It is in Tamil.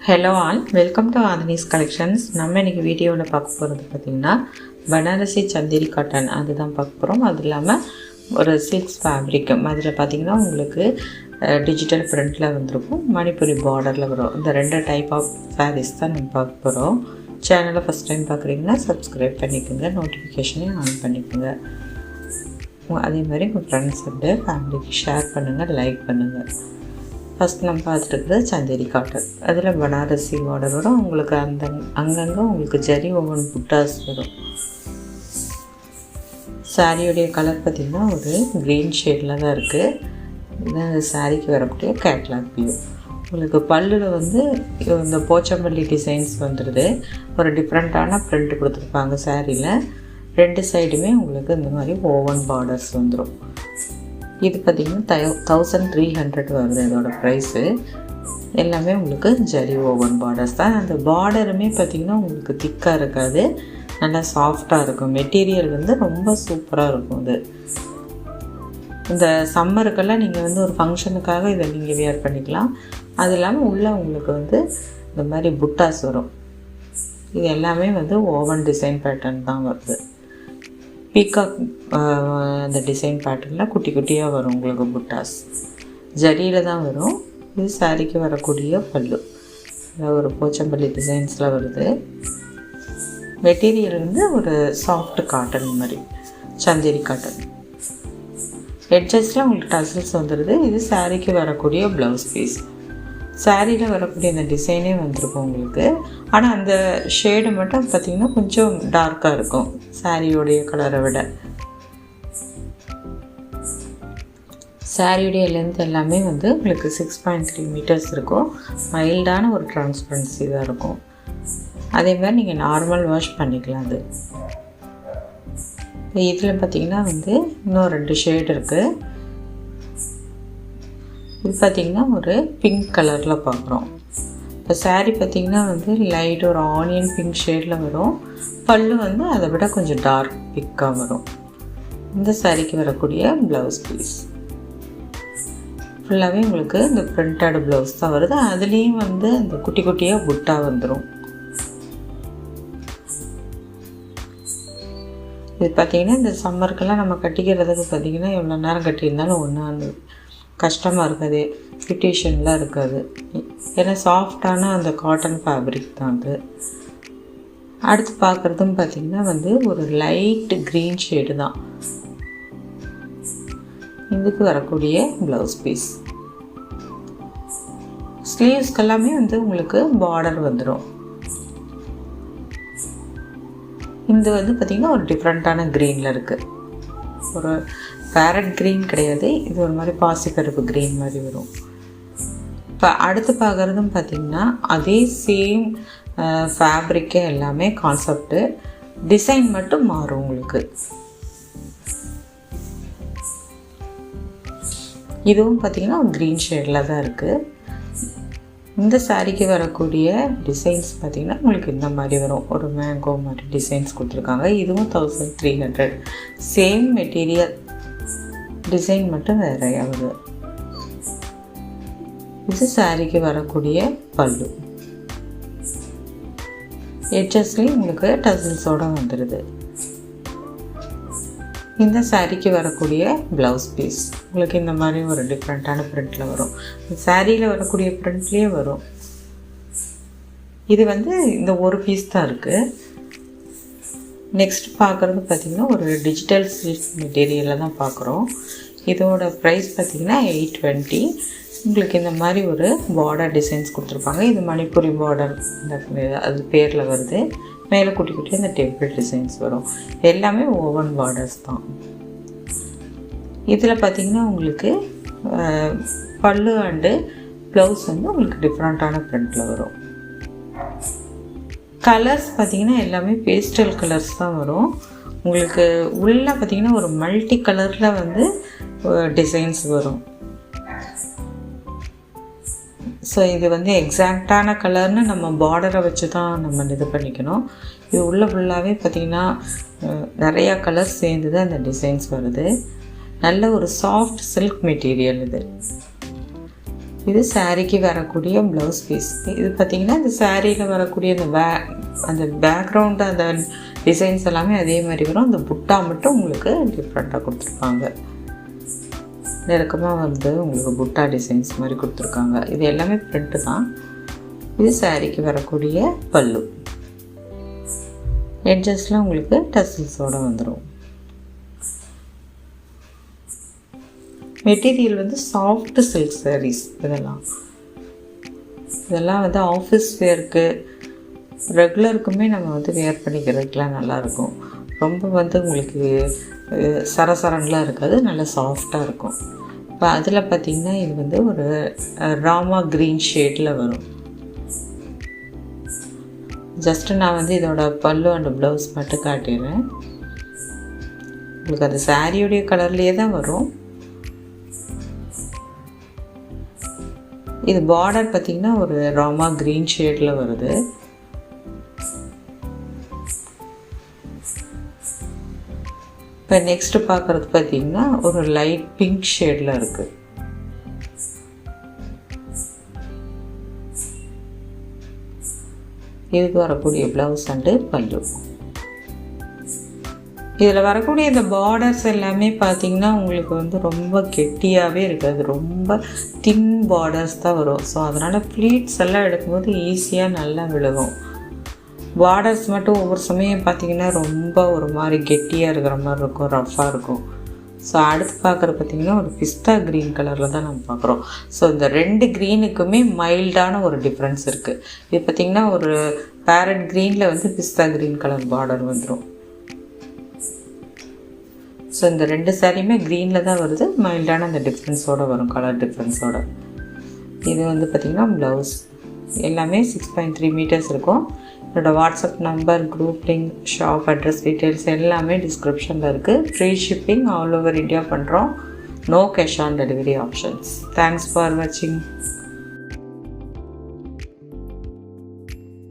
Hello all, welcome to Aadhini's collections. நம்ம இன்றைக்கி வீடியோவில் பார்க்க போகிறது பார்த்திங்கன்னா பனாரசி சந்தேரி காட்டன் அதுதான் பார்க்க போகிறோம். அது இல்லாமல் ஒரு சில்க்ஸ் ஃபேப்ரிக் அதில் பார்த்திங்கன்னா உங்களுக்கு டிஜிட்டல் பிரிண்டில் வந்திருக்கும், மணிப்புரி பார்டரில் வரும். இந்த ரெண்டு டைப் ஆஃப் சாரீஸ் தான் நம்ம பார்க்க போகிறோம். சேனலை ஃபஸ்ட் டைம் பார்க்குறீங்கன்னா சப்ஸ்கிரைப் பண்ணிக்கோங்க, நோட்டிஃபிகேஷனையும் ஆன் பண்ணிக்கோங்க. அதே மாதிரி உங்கள் ஃப்ரெண்ட்ஸ் வந்து ஃபேமிலிக்கு ஷேர் பண்ணுங்கள், லைக் பண்ணுங்கள். ஃபஸ்ட் நம்ம பார்த்துருக்குறது சந்தேரி காட்டன். அதில் பனாரசி பார்டரோட உங்களுக்கு அங்கங்கே உங்களுக்கு ஜரி ஓவன் புட்டாஸ் வரும். சாரியுடைய கலர் பார்த்திங்கன்னா ஒரு க்ரீன் ஷேடில் தான் இருக்குது. இதுதான் சாரிக்கு வரக்கூடிய கேட்லாக் வியூ. உங்களுக்கு பல்லில் வந்து இந்த போச்சம்பள்ளி டிசைன்ஸ் வந்துடுது. ஒரு டிஃப்ரெண்ட்டான ப்ரிண்ட் கொடுத்துருப்பாங்க சாரியில். ரெண்டு சைடுமே உங்களுக்கு இந்த மாதிரி ஓவன் பார்டர்ஸ் வந்துடும். இது பார்த்திங்கன்னா 1300 வருது இதோட ப்ரைஸு. எல்லாமே உங்களுக்கு ஜரி ஓவன் பார்டர்ஸ் தான். அந்த பார்டருமே பார்த்திங்கன்னா உங்களுக்கு திக்காக இருக்காது, நல்லா சாஃப்டாக இருக்கும். மெட்டீரியல் வந்து ரொம்ப சூப்பராக இருக்கும். இது இந்த சம்மருக்கெல்லாம் நீங்கள் வந்து ஒரு ஃபங்க்ஷனுக்காக இதை நீங்கள் வியர் பண்ணிக்கலாம். அது இல்லாமல் உள்ளே உங்களுக்கு வந்து இந்த மாதிரி புட்டாஸ் வரும். இது எல்லாமே வந்து ஓவன் டிசைன் பேட்டர்ன் தான் வருது. பீகாக் அந்த டிசைன் பேட்டர்னில் குட்டி குட்டியாக வரும் உங்களுக்கு புட்டாஸ். ஜரியில் தான் வரும். இது சாரிக்கு வரக்கூடிய பல்லு ஒரு போச்சம்பள்ளி டிசைன்ஸில் வருது. மெட்டீரியல் வந்து ஒரு சாஃப்ட் காட்டன் மாதிரி, சந்தேரி காட்டன். எட்ஜஸில் உங்களுக்கு டசல்ஸ் வந்துடுது. இது சாரிக்கு வரக்கூடிய ப்ளவுஸ் பீஸ். சாரியில் வரக்கூடிய அந்த டிசைனே வந்திருக்கும் உங்களுக்கு. ஆனால் அந்த ஷேடு மட்டும் பார்த்திங்கன்னா கொஞ்சம் டார்க்காக இருக்கும் சாரியோடைய கலரை விட. சாரியுடைய லென்த் எல்லாமே வந்து உங்களுக்கு 6.3 மீட்டர்ஸ் இருக்கும். மைல்டான ஒரு டிரான்ஸ்பரன்சி தான் இருக்கும். அதே மாதிரி நீங்கள் நார்மல் வாஷ் பண்ணிக்கலாம். அது இதில் பார்த்திங்கன்னா வந்து இன்னும் 2 ஷேடு இருக்குது. இது பார்த்திங்கன்னா ஒரு பிங்க் கலரில் பார்க்குறோம். இப்போ சாரீ பார்த்திங்கன்னா வந்து லைட் ஒரு ஆனியன் பிங்க் ஷேடில் வரும். பல்லு வந்து அதை விட கொஞ்சம் டார்க் பிங்காக வரும். இந்த சாரீக்கு வரக்கூடிய ப்ளவுஸ் பீஸ் ஃபுல்லாகவே உங்களுக்கு இந்த பிரிண்டட் ப்ளவுஸ் தான் வருது. அதுலேயும் வந்து அந்த குட்டி குட்டியாக புட்டா வந்துடும். இது பார்த்திங்கன்னா இந்த சம்மருக்கெல்லாம் நம்ம கட்டிக்கிறதுக்கு பார்த்திங்கன்னா எவ்வளோ நேரம் கட்டியிருந்தாலும் ஒன்றா அந்த கஷ்டமாக இருக்காது, இரிட்டேஷன்லாம் இருக்காது. ஏன்னா சாஃப்டான அந்த காட்டன் ஃபேப்ரிக் தான் அது. அடுத்து பார்க்குறதும் பார்த்திங்கன்னா வந்து ஒரு லைட் க்ரீன் ஷேடு தான். இதுக்கு வரக்கூடிய ப்ளவுஸ் பீஸ். ஸ்லீவ்ஸ்க்கு எல்லாமே வந்து உங்களுக்கு பார்டர் வந்துடும். இது வந்து பார்த்திங்கன்னா ஒரு டிஃப்ரெண்ட்டான க்ரீனில் இருக்குது. ஒரு பேரட் க்ரீன் கிடையாது, இது ஒரு மாதிரி பாசிக்கருப்பு க்ரீன் மாதிரி வரும். இப்போ அடுத்து பார்க்குறதும் பார்த்திங்கன்னா அதே சேம் ஃபேப்ரிக்கே எல்லாமே கான்செப்ட்டு, டிசைன் மட்டும் மாறும் உங்களுக்கு. இதுவும் பார்த்திங்கன்னா ஒரு க்ரீன் ஷேடில் தான் இருக்குது. இந்த சாரீக்கு வரக்கூடிய டிசைன்ஸ் பார்த்திங்கன்னா உங்களுக்கு இந்த மாதிரி வரும். ஒரு மேங்கோ மாதிரி டிசைன்ஸ் கொடுத்துருக்காங்க. இதுவும் 1300. சேம் மெட்டீரியல், டிசைன் மட்டும் வேறையாகுது. இது சாரிக்கு வரக்கூடிய பல்லு. எட்ஜஸ்லேயும் உங்களுக்கு டசல்ஸோடு வந்துடுது. இந்த சாரிக்கு வரக்கூடிய ப்ளவுஸ் பீஸ் உங்களுக்கு இந்த மாதிரி ஒரு டிஃப்ரெண்ட்டான பிரிண்டில் வரும். சாரியில் வரக்கூடிய பிரிண்ட்லேயே வரும். இது வந்து இந்த ஒரு பீஸ் தான் இருக்குது. நெக்ஸ்ட் பார்க்குறது பார்த்திங்கன்னா ஒரு டிஜிட்டல் சில்க் மெட்டீரியலில் தான் பார்க்குறோம். இதோட ப்ரைஸ் பார்த்திங்கன்னா 820. உங்களுக்கு இந்த மாதிரி ஒரு பார்டர் டிசைன்ஸ் கொடுத்துருப்பாங்க. இது மணிப்புரி பார்டர் அது பேரில் வருது. மேலே குட்டி குட்டி இந்த டெம்பிள் டிசைன்ஸ் வரும். எல்லாமே ஓவன் பார்டர்ஸ் தான். இதில் பார்த்திங்கன்னா உங்களுக்கு பல்லு அண்டு ப்ளவுஸ் வந்து உங்களுக்கு டிஃப்ரெண்ட்டான பிரிண்டில் வரும். கலர்ஸ் பார்த்திங்கன்னா எல்லாமே பேஸ்டல் கலர்ஸ் தான் வரும். உங்களுக்கு உள்ளே பார்த்திங்கன்னா ஒரு மல்டி கலரில் வந்து டிசைன்ஸ் வரும். ஸோ இது வந்து எக்ஸாக்டான கலர்னு நம்ம பார்டரை வச்சு தான் நம்ம இது பண்ணிக்கணும். இது உள்ளே ஃபுல்லாகவே பார்த்திங்கன்னா நிறையா கலர்ஸ் சேர்ந்து தான் இந்த டிசைன்ஸ் வருது. நல்ல ஒரு சாஃப்ட் சில்க் மெட்டீரியல் இது. இது சாரீக்கு வரக்கூடிய ப்ளவுஸ் பீஸ். இது பார்த்திங்கன்னா இந்த சாரியில் வரக்கூடிய அந்த பேக்ரவுண்டு அந்த டிசைன்ஸ் எல்லாமே அதே மாதிரி வரும். அந்த புட்டா மட்டும் உங்களுக்கு டிஃப்ரெண்ட்டாக கொடுத்துருப்பாங்க. நெருக்கமாக வந்து உங்களுக்கு புட்டா டிசைன்ஸ் மாதிரி கொடுத்துருக்காங்க. இது எல்லாமே பிரிண்ட்டு தான். இது சாரீக்கு வரக்கூடிய பல்லு. எட்ஜஸ்லாம் உங்களுக்கு டசில்ஸோடு வந்துடும். மெட்டீரியல் வந்து சாஃப்ட் சில்க் சாரீஸ். இதெல்லாம் வந்து ஆஃபீஸ் வேருக்கு ரெகுலருக்குமே நம்ம வந்து வேர் பண்ணிக்கிறதுக்கெலாம் நல்லாயிருக்கும். ரொம்ப வந்து உங்களுக்கு சரசரன்லாம் இருக்காது, நல்லா சாஃப்டாக இருக்கும். இப்போ அதில் பார்த்திங்கன்னா இது வந்து ஒரு ராமா க்ரீன் ஷேடில் வரும். ஜஸ்ட்டு நான் வந்து இதோட பல்லு அண்ட் ப்ளவுஸ் மட்டும் காட்டிடுறேன். உங்களுக்கு அந்த சாரியுடைய கலர்லேயே தான் வரும். இது பார்டர் பார்த்திங்கன்னா ஒரு ராமா க்ரீன் ஷேடில் வருது. இப்போ நெக்ஸ்ட்டு பார்க்குறது பார்த்திங்கன்னா ஒரு லைட் பிங்க் ஷேடில் இருக்குது. இதுக்கு வரக்கூடிய ப்ளவுஸ் அண்டு பல்லு. இதில் வரக்கூடிய இந்த பார்டர்ஸ் எல்லாமே பார்த்திங்கன்னா உங்களுக்கு வந்து ரொம்ப கெட்டியாகவே இருக்காது, ரொம்ப தின் பார்டர்ஸ் தான் வரும். ஸோ அதனால் ப்ளீட்ஸ் எல்லாம் எடுக்கும்போது ஈஸியாக நல்லா விழுகும். பார்டர்ஸ் மட்டும் ஒவ்வொரு சமயம் பார்த்திங்கன்னா ரொம்ப ஒரு மாதிரி கெட்டியாக இருக்கிற மாதிரி இருக்கும், ரஃப்பாக இருக்கும். ஸோ அடுத்து பார்க்குறது பார்த்திங்கன்னா ஒரு பிஸ்தா க்ரீன் கலரில் தான் நம்ம பார்க்குறோம். ஸோ இந்த ரெண்டு க்ரீனுக்குமே மைல்டான ஒரு டிஃப்ரென்ஸ் இருக்குது. இது பார்த்திங்கன்னா ஒரு பேரட் க்ரீனில் வந்து பிஸ்தா க்ரீன் கலர் பார்டர் வந்துடும். ஸோ இந்த ரெண்டு சாரியுமே க்ரீனில் தான் வருது, மைல்டான அந்த டிஃப்ரென்ஸோடு வரும், கலர் டிஃப்ரென்ஸோடு. இது வந்து பார்த்திங்கன்னா ப்ளவுஸ் எல்லாமே 6.3 மீட்டர்ஸ் இருக்கும். என்னோடய WhatsApp number, group link, shop address details எல்லாமே டிஸ்கிரிப்ஷனில் இருக்குது. Free shipping all over India பண்ணுறோம். No cash on delivery options. Thanks for வாட்சிங்.